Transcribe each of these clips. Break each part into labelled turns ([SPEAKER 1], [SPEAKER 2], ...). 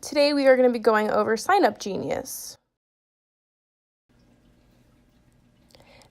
[SPEAKER 1] Today we are going to be going over Signup Genius.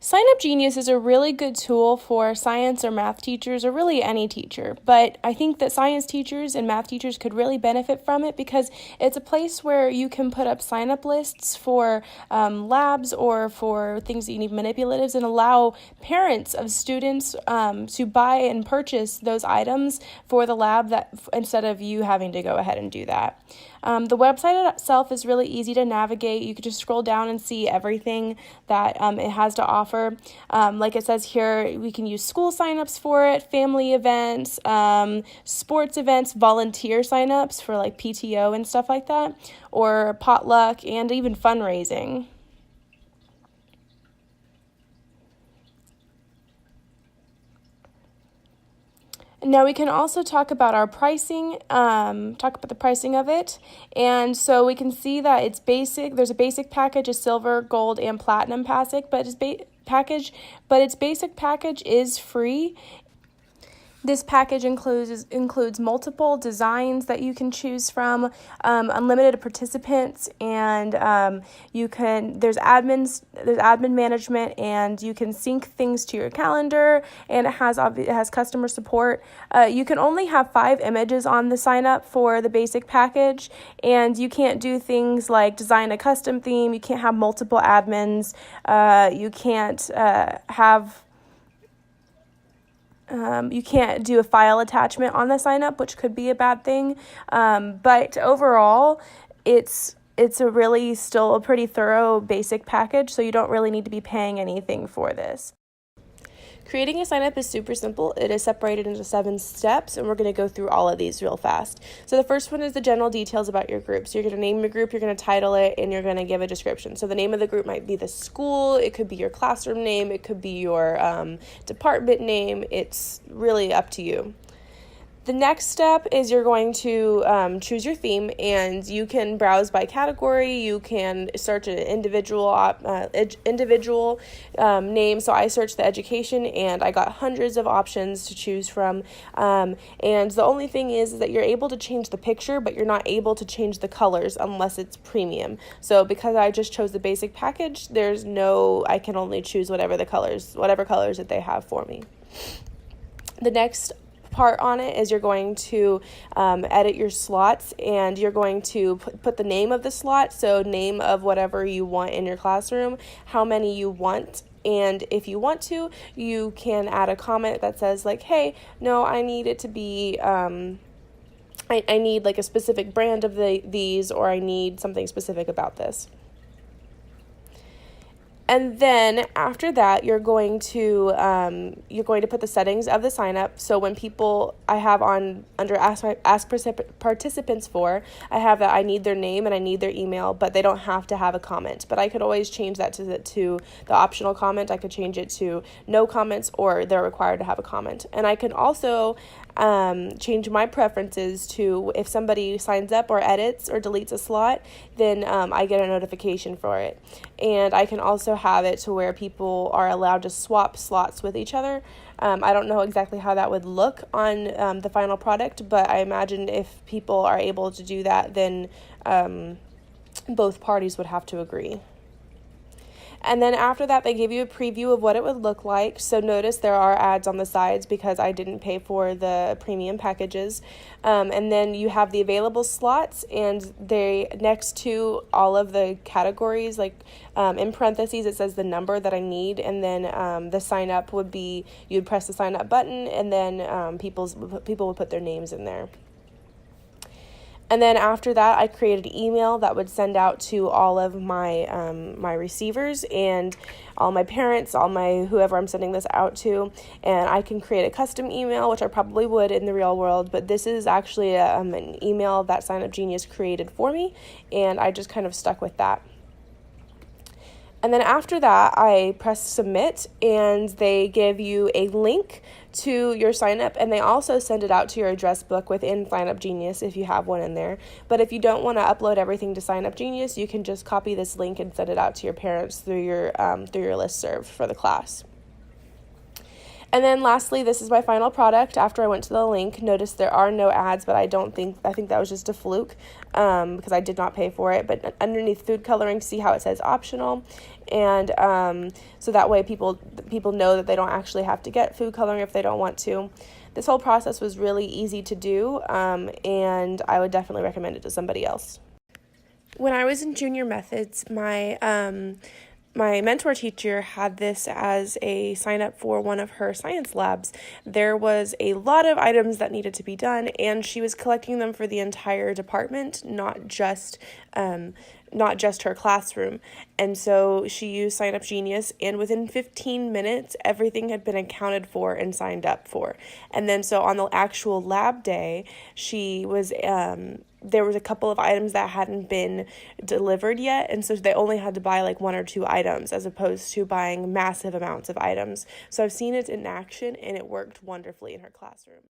[SPEAKER 1] Signup Genius is a really good tool for science or math teachers, or really any teacher, but I think that science teachers and math teachers could really benefit from it because it's a place where you can put up sign-up lists for labs or for things that you need manipulatives, and allow parents of students to buy and purchase those items for the lab that instead of you having to go ahead and do that. The website itself is really easy to navigate. You can just scroll down and see everything that it has to offer. Like it says here, we can use school signups for it, family events, sports events, volunteer signups for like PTO and stuff like that, or potluck, and even fundraising. Now we can also talk about our pricing, talk about the pricing of it. And so we can see that it's basic. There's a basic package, a silver, gold, and platinum package, but its basic package is free. This package includes multiple designs that you can choose from, unlimited participants, and there's admin management, and you can sync things to your calendar, and it has customer support. You can only have 5 images on the sign up for the basic package, and you can't do things like design a custom theme. You can't have multiple admins. You can't do a file attachment on the sign up, which could be a bad thing. But overall, it's still a pretty thorough basic package, so you don't really need to be paying anything for this. Creating a sign up is super simple. It is separated into 7 steps, and we're going to go through all of these real fast. So the first one is the general details about your group. So you're going to name your group, you're going to title it, and you're going to give a description. So the name of the group might be the school, it could be your classroom name, it could be your department name. It's really up to you. The next step is you're going to choose your theme, and you can browse by category. You can search an individual name. So I searched the education, and I got hundreds of options to choose from. And the only thing is that you're able to change the picture, but you're not able to change the colors unless it's premium. So because I just chose the basic package, I can only choose whatever colors that they have for me. The next part on it is you're going to edit your slots, and you're going to put the name of the slot, so name of whatever you want in your classroom, how many you want, and if you want to, you can add a comment that says like, hey, no, I need it to be I need like a specific brand of these, or I need something specific about this. And then after that, you're going to put the settings of the sign up. So when I have under ask participants for, I have that I need their name and I need their email, but they don't have to have a comment. But I could always change that to the optional comment. I could change it to no comments, or they're required to have a comment. And I can also change my preferences to, if somebody signs up or edits or deletes a slot, then I get a notification for it. And I can also have it to where people are allowed to swap slots with each other. I don't know exactly how that would look on the final product, but I imagine if people are able to do that, then both parties would have to agree. And then after that, they give you a preview of what it would look like. So notice there are ads on the sides because I didn't pay for the premium packages. And then you have the available slots, and they next to all of the categories, like in parentheses, it says the number that I need. And then the sign up would be, you'd press the sign up button, and then people would put their names in there. And then after that, I created an email that would send out to all of my my receivers and all my parents, whoever I'm sending this out to. And I can create a custom email, which I probably would in the real world, but this is actually an email that Signup Genius created for me, and I just kind of stuck with that. And then after that, I press submit, and they give you a link to your sign up, and they also send it out to your address book within Signup Genius if you have one in there. But if you don't want to upload everything to Signup Genius, you can just copy this link and send it out to your parents through your listserv for the class. And then lastly, this is my final product. After I went to the link, notice there are no ads, but I think that was just a fluke because I did not pay for it. But underneath food coloring, see how it says optional, and so that way people know that they don't actually have to get food coloring if they don't want to. This whole process was really easy to do, and I would definitely recommend it to somebody else. When I was in junior methods, my mentor teacher had this as a sign up for one of her science labs. There was a lot of items that needed to be done, and she was collecting them for the entire department, not just her classroom. And so she used Sign Up Genius, and within 15 minutes, everything had been accounted for and signed up for. And then so on the actual lab day, she was there was a couple of items that hadn't been delivered yet, and so they only had to buy like 1 or 2 items as opposed to buying massive amounts of items. So I've seen it in action, and it worked wonderfully in her classroom.